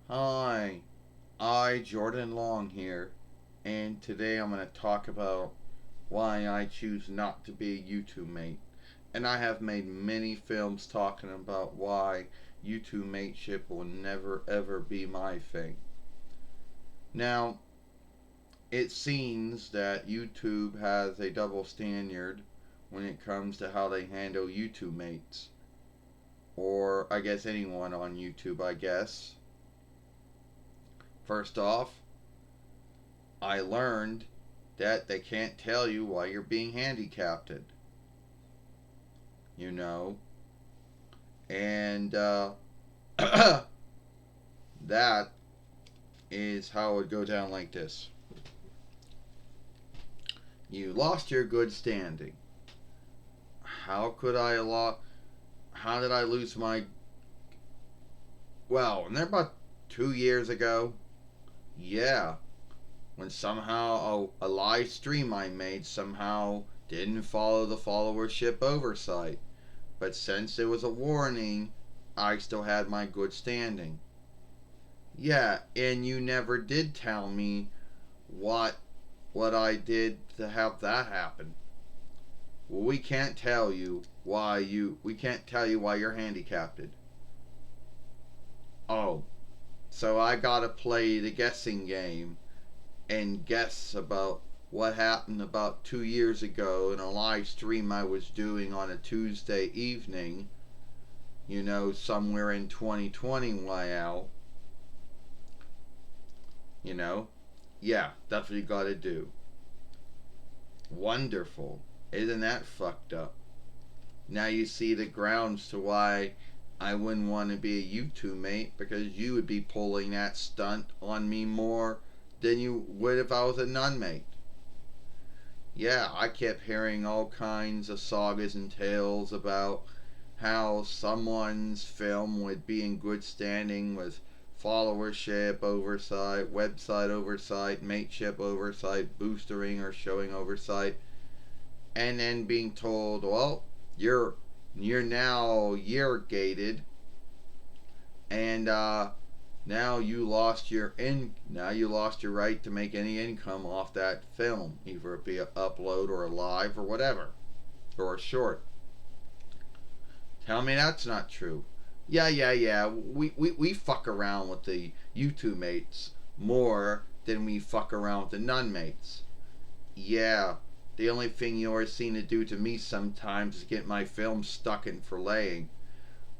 Hi, Jordan Long here, and today I'm going to talk about why I choose not to be a YouTube mate. And I have made many films talking about why YouTube mateship will never ever be my thing. Now, it seems that YouTube has a double standard when it comes to how they handle YouTube mates. Or, I guess, anyone on YouTube, I guess. First off, I learned that they can't tell you why you're being handicapped, you know. And that is how it would go down like this. You lost your good standing. How could how did I lose my well, and they're about 2 years ago. Yeah. When somehow a live stream I made somehow didn't follow the followership oversight. But since there was a warning, I still had my good standing. Yeah, and you never did tell me what what I did to have that happen. Well, we can't tell you why you're handicapped. Oh, so I gotta play the guessing game and guess about what happened about 2 years ago in a live stream I was doing on a Tuesday evening, somewhere in 2020 wow. You know? Yeah, that's what you gotta do. Wonderful. Isn't that fucked up? Now you see the grounds to why I wouldn't want to be a YouTube mate, because you would be pulling that stunt on me more than you would if I was a nun mate. Yeah, I kept hearing all kinds of sagas and tales about how someone's film would be in good standing with followership oversight, website oversight, mateship oversight, boostering or showing oversight, and then being told, well, you're now year gated, and now you lost your right to make any income off that film, either it be an upload or a live or whatever, or a short. Tell me that's not true. Yeah. We fuck around with the YouTube mates more than we fuck around with the nun mates. Yeah, the only thing you're seen to do to me sometimes is get my film stuck in filleting.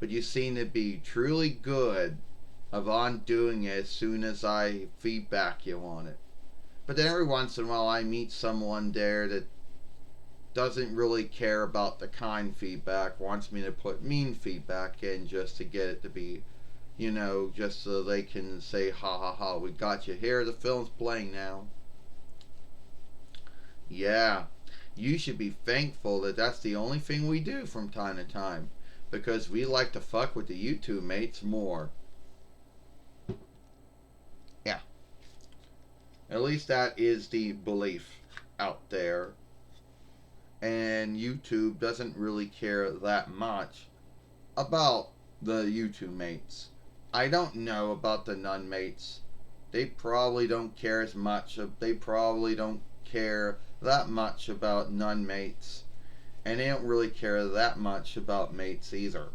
But you seem to be truly good of on doing it as soon as I feedback you on it. But then every once in a while I meet someone there that doesn't really care about the kind feedback, wants me to put mean feedback in just to get it to be, just so they can say, ha ha ha, we got you here, the film's playing now. Yeah, you should be thankful that that's the only thing we do from time to time, because we like to fuck with the YouTube mates more. Yeah, at least that is the belief out there. And YouTube doesn't really care that much about the YouTube mates. I don't know about the nun mates. They probably don't care as much. They probably don't care that much about nun mates. And they don't really care that much about mates either.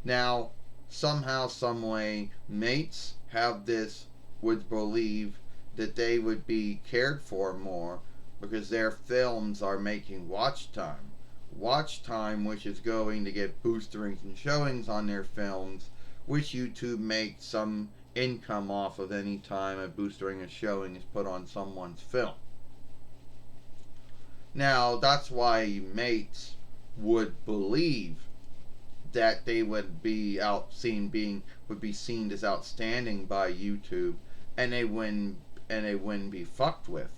Now, somehow, someway, mates have this, would believe that they would be cared for more because their films are making watch time. Watch time, which is going to get boosterings and showings on their films, which YouTube makes some income off of any time a boostering and showing is put on someone's film. Now, that's why mates would believe that they would be would be seen as outstanding by YouTube, and they wouldn't be fucked with.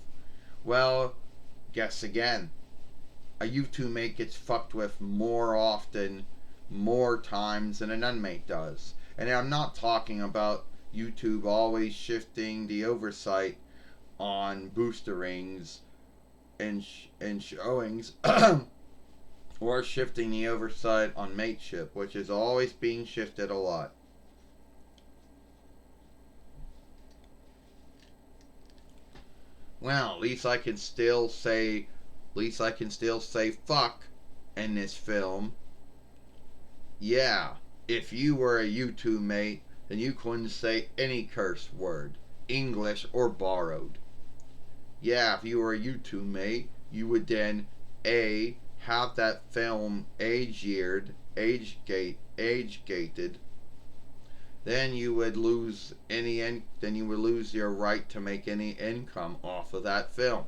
Well, guess again. A YouTube mate gets fucked with more often, more times than an unmate does. And I'm not talking about YouTube always shifting the oversight on boosterings and showings, or shifting the oversight on mateship, which is always being shifted a lot. Well, at least I can still say, fuck in this film. Yeah, if you were a YouTube mate, then you couldn't say any curse word, English or borrowed. Yeah, if you were a YouTube mate, you would then A, have that film age gated. Then you would lose then you would lose your right to make any income off of that film.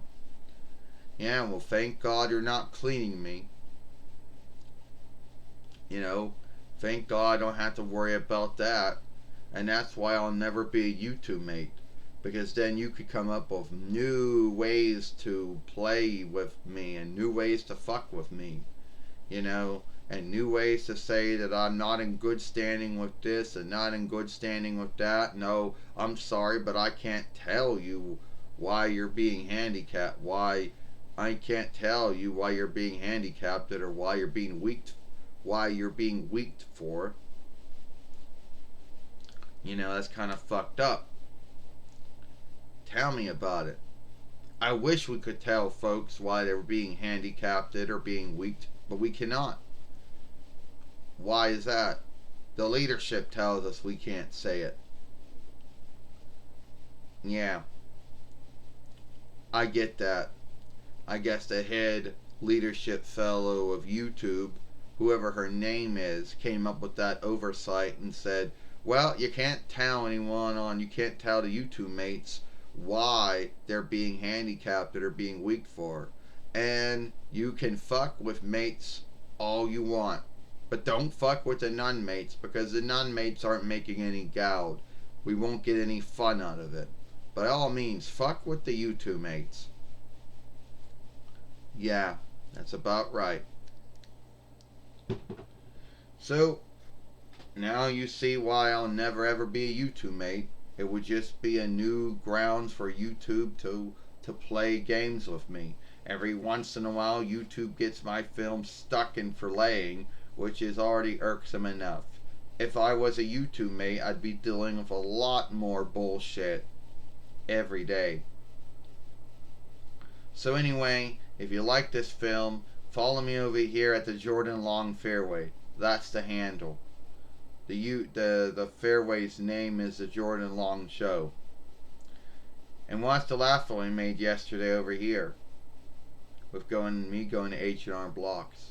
Yeah, well, thank God you're not cleaning me. You know, thank God I don't have to worry about that. And that's why I'll never be a YouTube mate. Because then you could come up with new ways to play with me and new ways to fuck with me. You know, and new ways to say that I'm not in good standing with this and not in good standing with that. No, I'm sorry, but I can't tell you why you're being handicapped. Why I can't tell you why you're being handicapped or why you're being weaked for. You know, that's kind of fucked up. Tell me about it. I wish we could tell folks why they were being handicapped or being weaked, but we cannot. Why is that? The leadership tells us we can't say it. Yeah, I get that. I guess the head leadership fellow of YouTube, whoever her name is, came up with that oversight and said, well, you can't tell you can't tell the YouTube mates why they're being handicapped or being weak for. And you can fuck with mates all you want. But don't fuck with the nun mates because the nun mates aren't making any goud. We won't get any fun out of it. By all means, fuck with the YouTube mates. Yeah, that's about right. So, now you see why I'll never ever be a YouTube mate. It would just be a new grounds for YouTube to play games with me. Every once in a while, YouTube gets my film stuck in filleting, which is already irksome enough. If I was a YouTube mate, I'd be dealing with a lot more bullshit every day. So anyway, if you like this film, follow me over here at the Jordan Long Fairway. That's the handle. The fairway's name is the Jordan Long Show. And watch the last one we made yesterday over here with me going to H&R Blocks.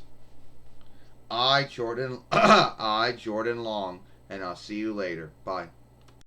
I Jordan Long, and I'll see you later. Bye.